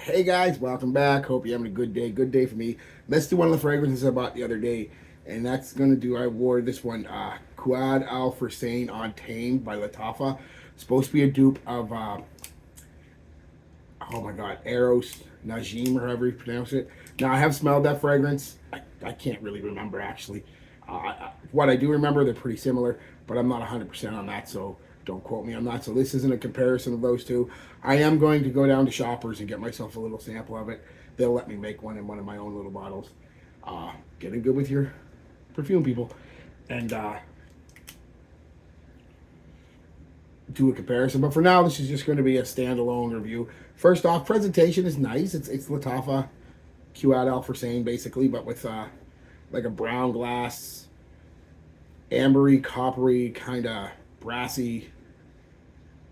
Hey guys, welcome back. Hope you're having a good day. Good day for me. Let's do one of the fragrances I bought the other day, and that's gonna do. I wore this one, Qaed Al Fursan Untamed by Lattafa. Supposed to be a dupe of, oh my God, Eros Najim or however you pronounce it. Now I have smelled that fragrance. I can't really remember actually. What I do remember, they're pretty similar, but I'm not 100% on that, so don't quote me on that. So this isn't a comparison of those two. I am going to go down to Shoppers and get myself a little sample of it. They'll let me make one in one of my own little bottles. Getting good with your perfume people, and do a comparison. But for now, this is just going to be a standalone review. First off, presentation is nice. It's Lattafa Qaed Al Fursan basically, but with like a brown glass, ambery, coppery, kind of brassy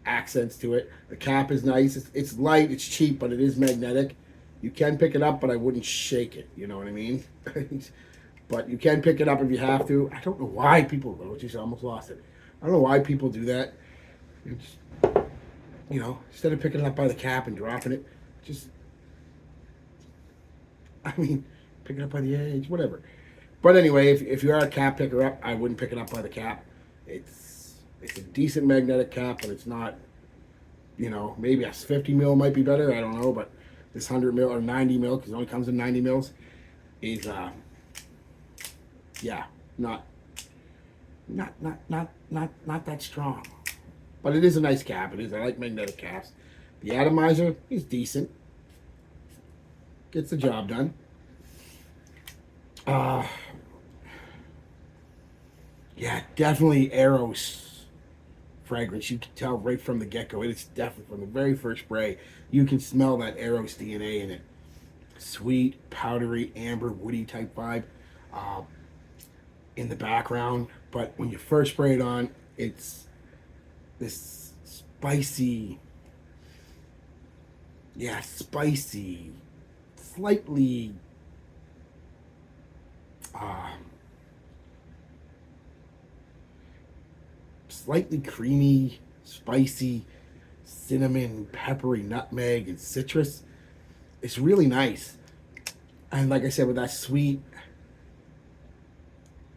accents to it. The cap is nice. It's light. It's cheap, but it is magnetic. You can pick it up, but I wouldn't shake it. You know what I mean? But you can pick it up if you have to. I don't know why people. Oh, geez, I almost lost it. I don't know why people do that. It's, instead of picking it up by the cap and dropping it, just, I mean, pick it up by the edge, whatever. But anyway, if you are a cap picker up, I wouldn't pick it up by the cap. It's a decent magnetic cap, but it's not, maybe a 50 mil might be better. I don't know, but this 100 mil or 90 mil, because it only comes in 90 mils, is yeah, not not that strong. But it is a nice cap. It is. I like magnetic caps. The atomizer is decent. Gets the job done. Uh, yeah, definitely Eros fragrance. You can tell right from the get-go. It's definitely from the very first spray. You can smell that Eros DNA in it. Sweet, powdery, amber, woody type vibe in the background. But when you first spray it on, it's this spicy, spicy, slightly uh, slightly creamy, spicy, cinnamon, peppery, nutmeg, and citrus. It's really nice. And like I said, with that sweet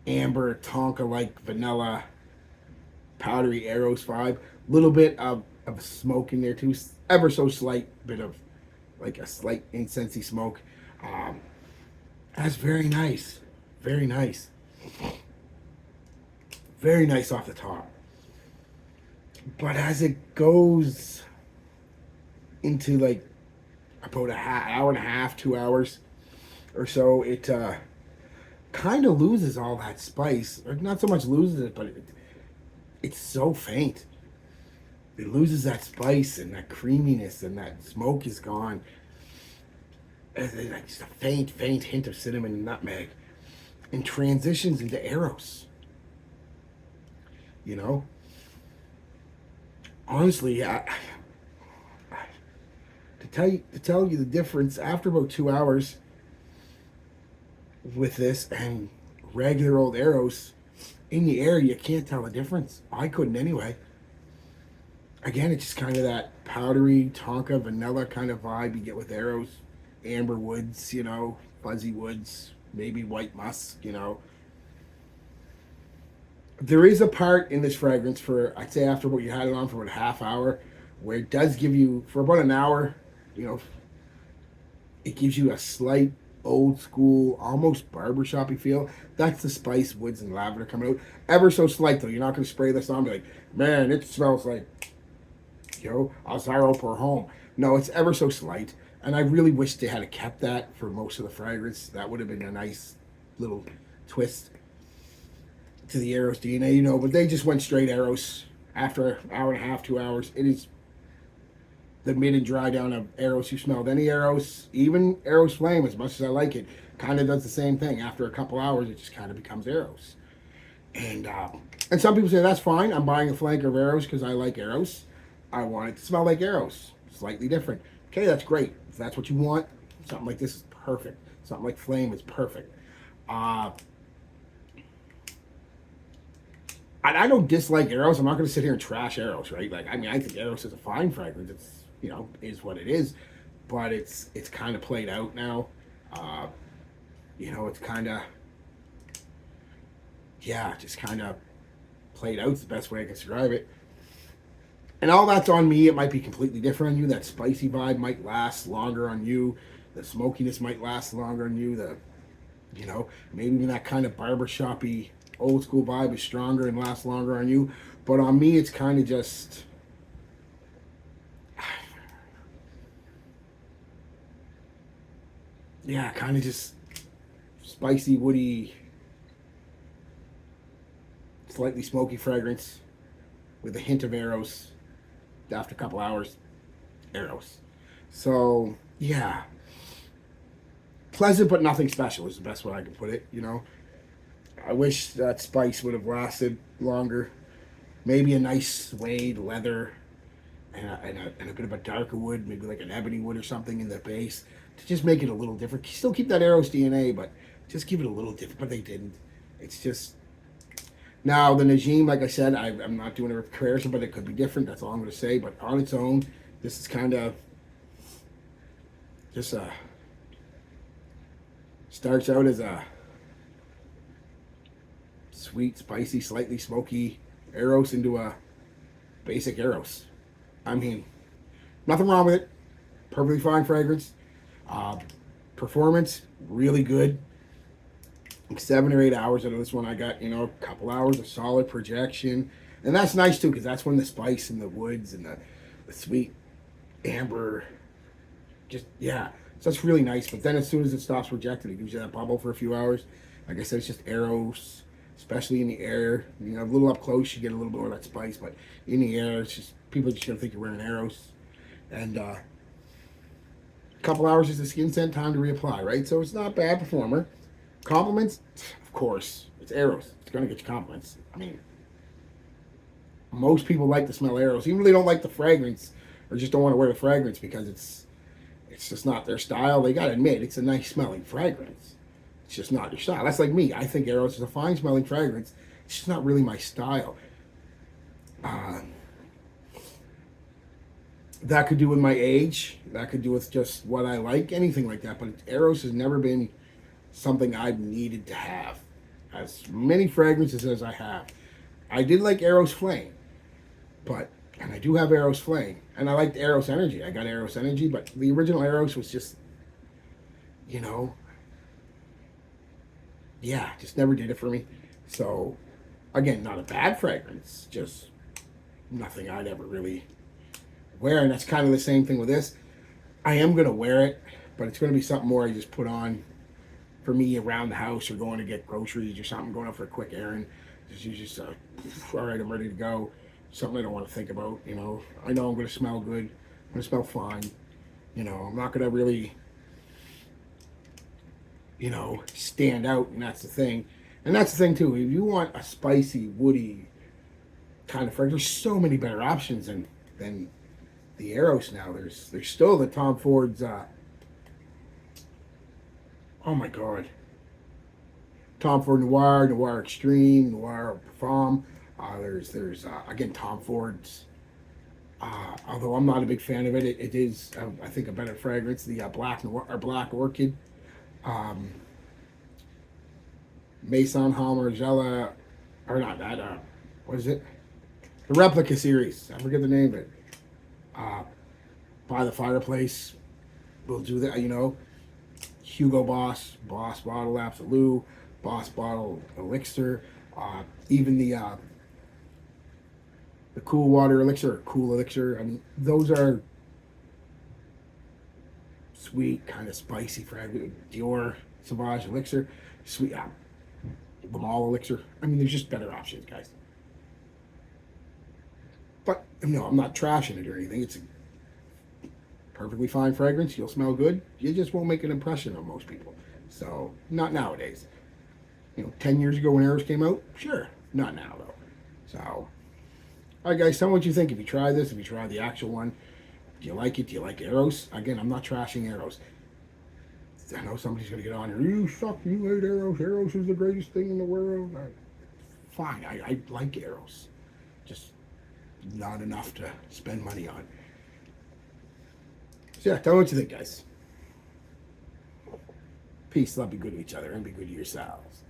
amber tonka like vanilla powdery Eros vibe, little bit of smoke in there too, ever so slight bit of like a slight incensey smoke. That's very nice, very nice, very nice off the top. But as it goes into like about hour and a half, 2 hours or so, it kind of loses all that spice. Or not so much loses it, but it's so faint. It loses that spice and that creaminess, and that smoke is gone. And like just a faint hint of cinnamon and nutmeg, and transitions into Eros. You know, honestly, to tell you the difference after about 2 hours with this and regular old Eros in the air, you can't tell the difference. I couldn't anyway. Again, it's just kind of that powdery tonka vanilla kind of vibe you get with Eros, amber woods, fuzzy woods, maybe white musk. There is a part in this fragrance for, I'd say, after what you had it on for about a half hour, where it does give you, for about an hour, it gives you a slight old school, almost barbershoppy feel. That's the spice, woods, and lavender coming out. Ever so slight though. You're not going to spray this on and be like, man, it smells like, a Zyro per home. No, it's ever so slight. And I really wish they had kept that for most of the fragrance. That would have been a nice little twist to the Eros DNA, but they just went straight Eros after an hour and a half, 2 hours. It is the mid and dry down of Eros you smelled. Any Eros, even Eros Flame, as much as I like it, kind of does the same thing. After a couple hours, it just kind of becomes Eros. And some people say, that's fine. I'm buying a flanker of Eros because I like Eros. I want it to smell like Eros. Slightly different. Okay, that's great. If that's what you want, something like this is perfect. Something like Flame is perfect. I don't dislike Eros. I'm not going to sit here and trash Eros, right? Like, I think Eros is a fine fragrance. It's, is what it is. but it's kind of played out now. Uh, it's kind of, yeah, just kind of played out. Is the best way I can describe it. And all that's on me. It might be completely different on you. That spicy vibe might last longer on you. The smokiness might last longer on you. Maybe even that kind of barbershoppy old school vibe is stronger and lasts longer on you. But on me, it's kind of just, yeah, kind of just spicy, woody, slightly smoky fragrance with a hint of arrows. After a couple hours, arrows. So yeah, pleasant but nothing special is the best way I can put it. I wish that spice would have lasted longer. Maybe a nice suede leather and a bit of a darker wood, maybe like an ebony wood or something in the base to just make it a little different. Still keep that Eros DNA, but just give it a little different. But they didn't. It's just now the Najim, like I said, I'm not doing a comparison, but it could be different. That's all I'm going to say. But on its own, this is kind of just starts out as a sweet, spicy, slightly smoky Eros into a basic Eros. I mean, nothing wrong with it. Perfectly fine fragrance. Performance, really good. Like 7 or 8 hours out of this one, I got, a couple hours of solid projection. And that's nice too, because that's when the spice and the woods and the sweet amber, just, yeah. So that's really nice. But then as soon as it stops projecting, it gives you that bubble for a few hours. Like I said, it's just Eros, especially in the air. A little up close, you get a little bit more of that spice. But in the air, it's just, people are just going to think you're wearing Eros. And a couple hours is the skin scent, time to reapply, right? So it's not a bad performer. Compliments, of course, it's Eros. It's going to get you compliments. I mean, most people like to smell Eros, even if they don't like the fragrance or just don't want to wear the fragrance because it's just not their style. They got to admit, it's a nice smelling fragrance. It's just not your style. That's like me. I think Eros is a fine smelling fragrance. It's just not really my style. That could do with my age. That could do with just what I like, anything like that. But Eros has never been something I've needed to have. As many fragrances as I have. I did like Eros Flame, and I do have Eros Flame, and I liked Eros Energy. I got Eros Energy, but the original Eros was just, just never did it for me. So, again, not a bad fragrance, just nothing I'd ever really wear, and that's kind of the same thing with this. I am going to wear it, but it's going to be something more I just put on for me around the house or going to get groceries or something, going out for a quick errand. Just all right, I'm ready to go. Something I don't want to think about, I know I'm going to smell good. I'm going to smell fine. I'm not going to really, stand out, and that's the thing. And that's the thing, too. If you want a spicy, woody kind of fragrance, there's so many better options than the Eros now. There's still the Tom Ford's, oh my God, Tom Ford Noir, Noir Extreme, Noir Parfum. There's again Tom Ford's. Although I'm not a big fan of it, it is I think a better fragrance. The Black Noir or Black Orchid, Maison Margiela, or not that. What is it? The Replica series. I forget the name of it. By the Fireplace. We'll do that. Hugo Boss Bottle Absolute, Boss Bottle Elixir, even the Cool Water Elixir, or Cool Elixir. I mean, those are sweet, kind of spicy fragrance. Dior Sauvage Elixir, sweet. The Mall Elixir. I mean, there's just better options, guys. But I'm not trashing it or anything. It's a perfectly fine fragrance. You'll smell good. You just won't make an impression on most people. So, not nowadays. 10 years ago when Eros came out, sure. Not now, though. So, all right, guys, tell me what you think. If you try this, if you try the actual one, do you like it? Do you like Eros? Again, I'm not trashing Eros. I know somebody's going to get on here. You suck. You hate Eros. Eros is the greatest thing in the world. Fine. I like Eros. Just not enough to spend money on. So yeah, tell me what you think, guys. Peace, love, be good to each other, and be good to yourselves.